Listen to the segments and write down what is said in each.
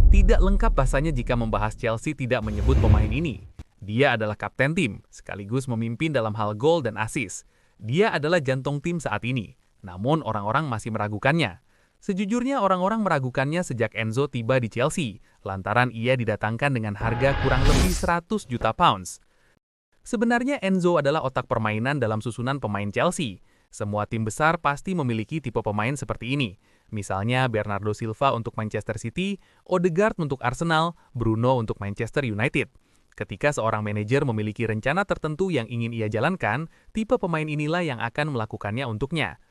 Tidak lengkap rasanya jika membahas Chelsea tidak menyebut pemain ini. Dia adalah kapten tim, sekaligus memimpin dalam hal gol dan assist. Dia adalah jantung tim saat ini, namun orang-orang masih meragukannya. Sejujurnya orang-orang meragukannya sejak Enzo tiba di Chelsea, lantaran ia didatangkan dengan harga kurang lebih 100 juta pounds. Sebenarnya Enzo adalah otak permainan dalam susunan pemain Chelsea. Semua tim besar pasti memiliki tipe pemain seperti ini. Misalnya Bernardo Silva untuk Manchester City, Odegaard untuk Arsenal, Bruno untuk Manchester United. Ketika seorang manajer memiliki rencana tertentu yang ingin ia jalankan, tipe pemain inilah yang akan melakukannya untuknya.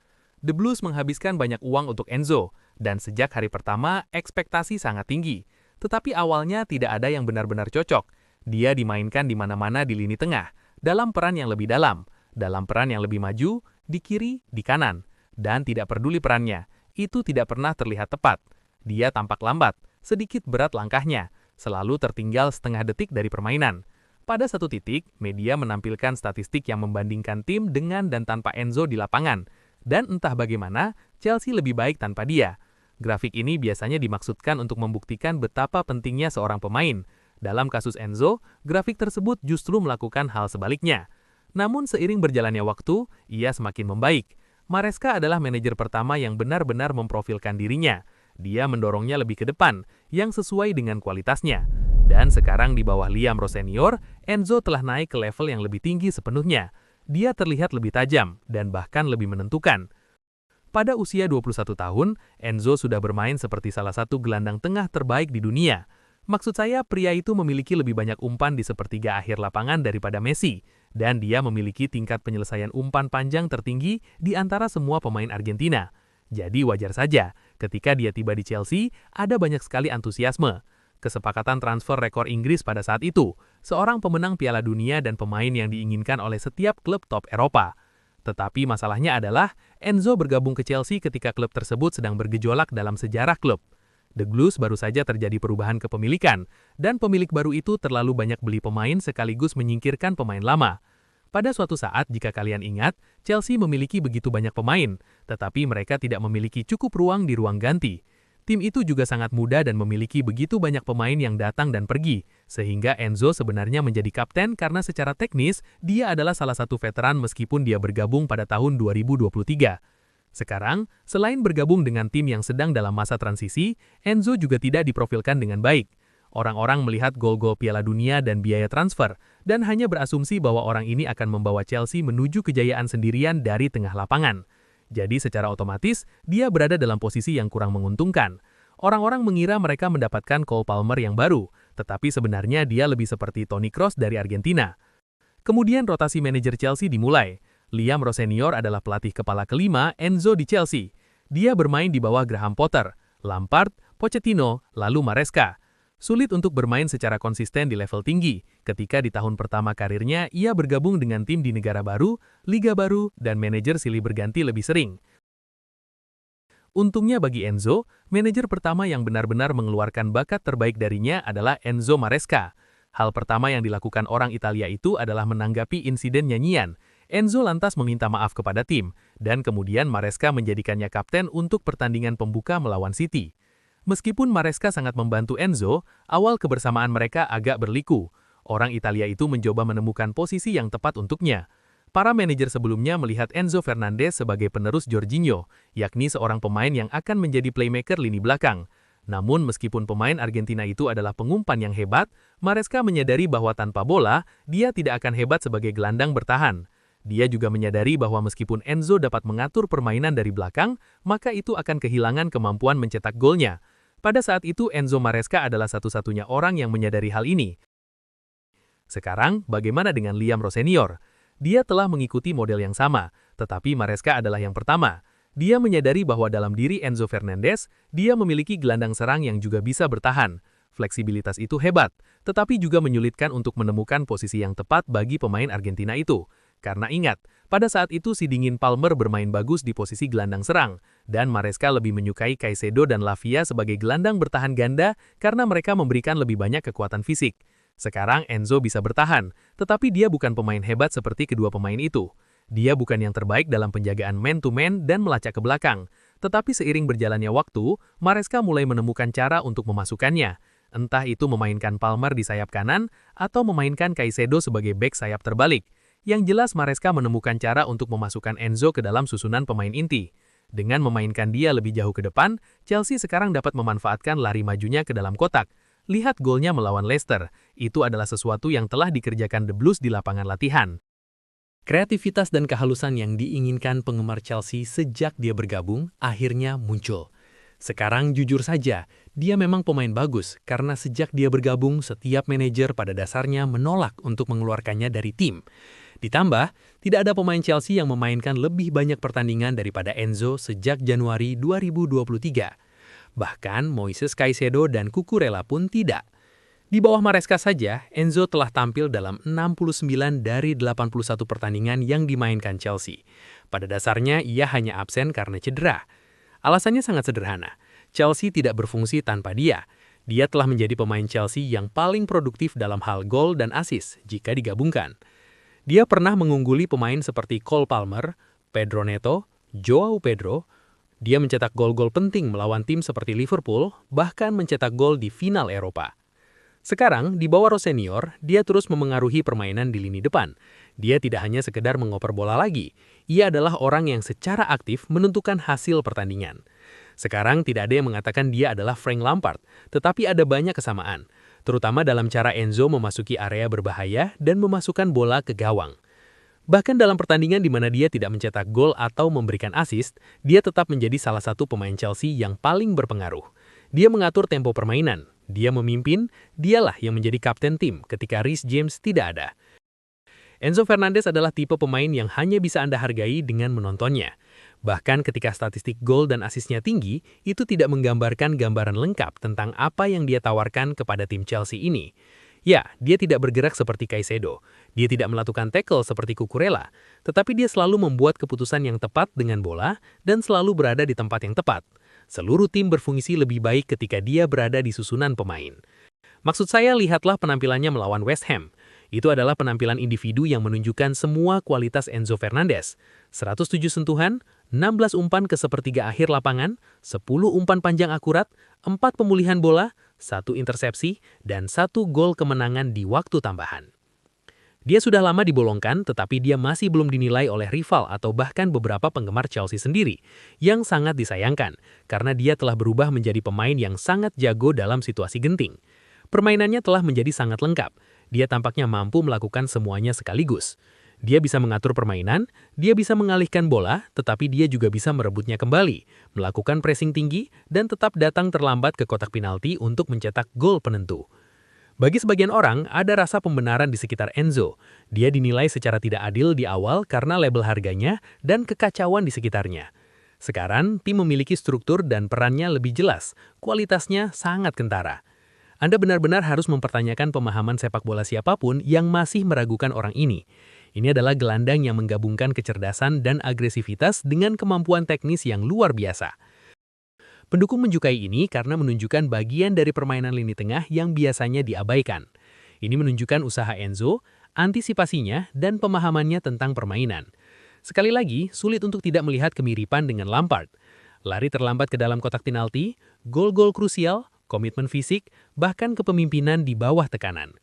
The Blues menghabiskan banyak uang untuk Enzo, dan sejak hari pertama ekspektasi sangat tinggi. Tetapi awalnya tidak ada yang benar-benar cocok. Dia dimainkan di mana-mana di lini tengah, dalam peran yang lebih dalam yang lebih maju, di kiri, di kanan. Dan tidak peduli perannya, itu tidak pernah terlihat tepat. Dia tampak lambat, sedikit berat langkahnya, selalu tertinggal setengah detik dari permainan. Pada satu titik, media menampilkan statistik yang membandingkan tim dengan dan tanpa Enzo di lapangan. Dan entah bagaimana, Chelsea lebih baik tanpa dia. Grafik ini biasanya dimaksudkan untuk membuktikan betapa pentingnya seorang pemain. Dalam kasus Enzo, grafik tersebut justru melakukan hal sebaliknya. Namun seiring berjalannya waktu, ia semakin membaik. Maresca adalah manajer pertama yang benar-benar memprofilkan dirinya. Dia mendorongnya lebih ke depan, yang sesuai dengan kualitasnya. Dan sekarang di bawah Liam Rowe Senior, Enzo telah naik ke level yang lebih tinggi sepenuhnya. Dia terlihat lebih tajam, dan bahkan lebih menentukan. Pada usia 21 tahun, Enzo sudah bermain seperti salah satu gelandang tengah terbaik di dunia. Maksud saya, pria itu memiliki lebih banyak umpan di sepertiga akhir lapangan daripada Messi, dan dia memiliki tingkat penyelesaian umpan panjang tertinggi di antara semua pemain Argentina. Jadi wajar saja, ketika dia tiba di Chelsea, ada banyak sekali antusiasme. Kesepakatan transfer rekor Inggris pada saat itu, seorang pemenang Piala Dunia dan pemain yang diinginkan oleh setiap klub top Eropa. Tetapi masalahnya adalah, Enzo bergabung ke Chelsea ketika klub tersebut sedang bergejolak dalam sejarah klub. The Blues baru saja terjadi perubahan kepemilikan, dan pemilik baru itu terlalu banyak beli pemain sekaligus menyingkirkan pemain lama. Pada suatu saat, jika kalian ingat, Chelsea memiliki begitu banyak pemain, tetapi mereka tidak memiliki cukup ruang di ruang ganti. Tim itu juga sangat muda dan memiliki begitu banyak pemain yang datang dan pergi, sehingga Enzo sebenarnya menjadi kapten karena secara teknis, dia adalah salah satu veteran meskipun dia bergabung pada tahun 2023. Sekarang, selain bergabung dengan tim yang sedang dalam masa transisi, Enzo juga tidak diprofilkan dengan baik. Orang-orang melihat gol-gol Piala Dunia dan biaya transfer, dan hanya berasumsi bahwa orang ini akan membawa Chelsea menuju kejayaan sendirian dari tengah lapangan. Jadi secara otomatis, dia berada dalam posisi yang kurang menguntungkan. Orang-orang mengira mereka mendapatkan Cole Palmer yang baru, tetapi sebenarnya dia lebih seperti Toni Kroos dari Argentina. Kemudian rotasi manajer Chelsea dimulai. Liam Rowe Senior adalah pelatih kepala kelima Enzo di Chelsea. Dia bermain di bawah Graham Potter, Lampard, Pochettino, lalu Maresca. Sulit untuk bermain secara konsisten di level tinggi, ketika di tahun pertama karirnya ia bergabung dengan tim di negara baru, liga baru, dan manajer silih berganti lebih sering. Untungnya bagi Enzo, manajer pertama yang benar-benar mengeluarkan bakat terbaik darinya adalah Enzo Maresca. Hal pertama yang dilakukan orang Italia itu adalah menanggapi insiden nyanyian. Enzo lantas meminta maaf kepada tim, dan kemudian Maresca menjadikannya kapten untuk pertandingan pembuka melawan City. Meskipun Maresca sangat membantu Enzo, awal kebersamaan mereka agak berliku. Orang Italia itu mencoba menemukan posisi yang tepat untuknya. Para manajer sebelumnya melihat Enzo Fernandez sebagai penerus Jorginho, yakni seorang pemain yang akan menjadi playmaker lini belakang. Namun meskipun pemain Argentina itu adalah pengumpan yang hebat, Maresca menyadari bahwa tanpa bola, dia tidak akan hebat sebagai gelandang bertahan. Dia juga menyadari bahwa meskipun Enzo dapat mengatur permainan dari belakang, maka itu akan kehilangan kemampuan mencetak golnya. Pada saat itu Enzo Maresca adalah satu-satunya orang yang menyadari hal ini. Sekarang, bagaimana dengan Liam Rowe Senior? Dia telah mengikuti model yang sama, tetapi Maresca adalah yang pertama. Dia menyadari bahwa dalam diri Enzo Fernandez, dia memiliki gelandang serang yang juga bisa bertahan. Fleksibilitas itu hebat, tetapi juga menyulitkan untuk menemukan posisi yang tepat bagi pemain Argentina itu. Karena ingat, pada saat itu si dingin Palmer bermain bagus di posisi gelandang serang, dan Maresca lebih menyukai Caicedo dan Lavia sebagai gelandang bertahan ganda karena mereka memberikan lebih banyak kekuatan fisik. Sekarang Enzo bisa bertahan, tetapi dia bukan pemain hebat seperti kedua pemain itu. Dia bukan yang terbaik dalam penjagaan man-to-man dan melacak ke belakang, Tetapi seiring berjalannya waktu, Maresca mulai menemukan cara untuk memasukkannya. Entah itu memainkan Palmer di sayap kanan, atau memainkan Caicedo sebagai bek sayap terbalik. Yang jelas Maresca menemukan cara untuk memasukkan Enzo ke dalam susunan pemain inti. Dengan memainkan dia lebih jauh ke depan, Chelsea sekarang dapat memanfaatkan lari majunya ke dalam kotak. Lihat golnya melawan Leicester, itu adalah sesuatu yang telah dikerjakan The Blues di lapangan latihan. Kreativitas dan kehalusan yang diinginkan penggemar Chelsea sejak dia bergabung akhirnya muncul. Sekarang jujur saja, dia memang pemain bagus karena sejak dia bergabung setiap manajer pada dasarnya menolak untuk mengeluarkannya dari tim. Ditambah, tidak ada pemain Chelsea yang memainkan lebih banyak pertandingan daripada Enzo sejak Januari 2023. Bahkan Moises Caicedo dan Cucurella pun tidak. Di bawah Maresca saja, Enzo telah tampil dalam 69 dari 81 pertandingan yang dimainkan Chelsea. Pada dasarnya, ia hanya absen karena cedera. Alasannya sangat sederhana. Chelsea tidak berfungsi tanpa dia. Dia telah menjadi pemain Chelsea yang paling produktif dalam hal gol dan assist jika digabungkan. Dia pernah mengungguli pemain seperti Cole Palmer, Pedro Neto, Joao Pedro. Dia mencetak gol-gol penting melawan tim seperti Liverpool, bahkan mencetak gol di final Eropa. Sekarang, di bawah Rossenior, dia terus memengaruhi permainan di lini depan. Dia tidak hanya sekedar mengoper bola lagi, ia adalah orang yang secara aktif menentukan hasil pertandingan. Sekarang tidak ada yang mengatakan dia adalah Frank Lampard, tetapi ada banyak kesamaan, terutama dalam cara Enzo memasuki area berbahaya dan memasukkan bola ke gawang. Bahkan dalam pertandingan di mana dia tidak mencetak gol atau memberikan assist, dia tetap menjadi salah satu pemain Chelsea yang paling berpengaruh. Dia mengatur tempo permainan, dia memimpin, dialah yang menjadi kapten tim ketika Reece James tidak ada. Enzo Fernandez adalah tipe pemain yang hanya bisa Anda hargai dengan menontonnya. Bahkan ketika statistik gol dan asisnya tinggi, itu tidak menggambarkan gambaran lengkap tentang apa yang dia tawarkan kepada tim Chelsea ini. Ya, dia tidak bergerak seperti Caicedo. Dia tidak melakukan tackle seperti Cucurella, tetapi dia selalu membuat keputusan yang tepat dengan bola dan selalu berada di tempat yang tepat. Seluruh tim berfungsi lebih baik ketika dia berada di susunan pemain. Maksud saya, lihatlah penampilannya melawan West Ham. Itu adalah penampilan individu yang menunjukkan semua kualitas Enzo Fernandez. 107 sentuhan, 16 umpan ke sepertiga akhir lapangan, 10 umpan panjang akurat, 4 pemulihan bola, 1 intersepsi, dan 1 gol kemenangan di waktu tambahan. Dia sudah lama dibolongkan, tetapi dia masih belum dinilai oleh rival atau bahkan beberapa penggemar Chelsea sendiri, yang sangat disayangkan, karena dia telah berubah menjadi pemain yang sangat jago dalam situasi genting. Permainannya telah menjadi sangat lengkap, dia tampaknya mampu melakukan semuanya sekaligus. Dia bisa mengatur permainan, dia bisa mengalihkan bola, tetapi dia juga bisa merebutnya kembali, melakukan pressing tinggi, dan tetap datang terlambat ke kotak penalti untuk mencetak gol penentu. Bagi sebagian orang, ada rasa pembenaran di sekitar Enzo. Dia dinilai secara tidak adil di awal karena label harganya dan kekacauan di sekitarnya. Sekarang, tim memiliki struktur dan perannya lebih jelas, kualitasnya sangat kentara. Anda benar-benar harus mempertanyakan pemahaman sepak bola siapapun yang masih meragukan orang ini. Ini adalah gelandang yang menggabungkan kecerdasan dan agresivitas dengan kemampuan teknis yang luar biasa. Pendukung menyukai ini karena menunjukkan bagian dari permainan lini tengah yang biasanya diabaikan. Ini menunjukkan usaha Enzo, antisipasinya, dan pemahamannya tentang permainan. Sekali lagi, sulit untuk tidak melihat kemiripan dengan Lampard. Lari terlambat ke dalam kotak penalti, gol-gol krusial, komitmen fisik, bahkan kepemimpinan di bawah tekanan.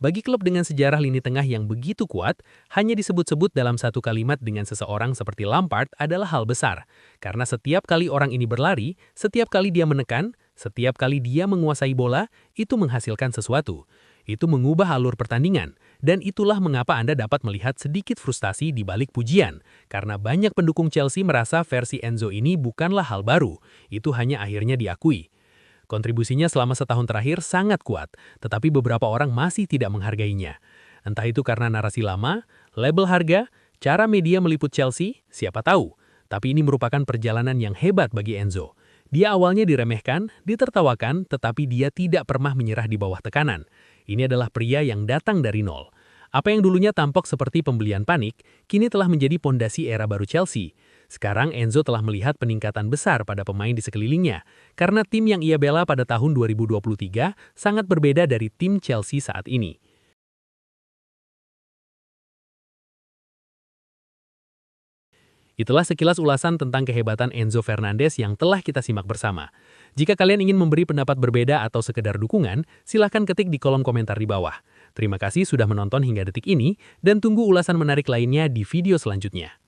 Bagi klub dengan sejarah lini tengah yang begitu kuat, hanya disebut-sebut dalam satu kalimat dengan seseorang seperti Lampard adalah hal besar. Karena setiap kali orang ini berlari, setiap kali dia menekan, setiap kali dia menguasai bola, itu menghasilkan sesuatu. Itu mengubah alur pertandingan, dan itulah mengapa Anda dapat melihat sedikit frustasi di balik pujian. Karena banyak pendukung Chelsea merasa versi Enzo ini bukanlah hal baru, itu hanya akhirnya diakui. Kontribusinya selama setahun terakhir sangat kuat, tetapi beberapa orang masih tidak menghargainya. Entah itu karena narasi lama, label harga, cara media meliput Chelsea, siapa tahu. Tapi ini merupakan perjalanan yang hebat bagi Enzo. Dia awalnya diremehkan, ditertawakan, tetapi dia tidak pernah menyerah di bawah tekanan. Ini adalah pria yang datang dari nol. Apa yang dulunya tampak seperti pembelian panik, kini telah menjadi pondasi era baru Chelsea. Sekarang Enzo telah melihat peningkatan besar pada pemain di sekelilingnya, karena tim yang ia bela pada tahun 2023 sangat berbeda dari tim Chelsea saat ini. Itulah sekilas ulasan tentang kehebatan Enzo Fernandez yang telah kita simak bersama. Jika kalian ingin memberi pendapat berbeda atau sekedar dukungan, silahkan ketik di kolom komentar di bawah. Terima kasih sudah menonton hingga detik ini, dan tunggu ulasan menarik lainnya di video selanjutnya.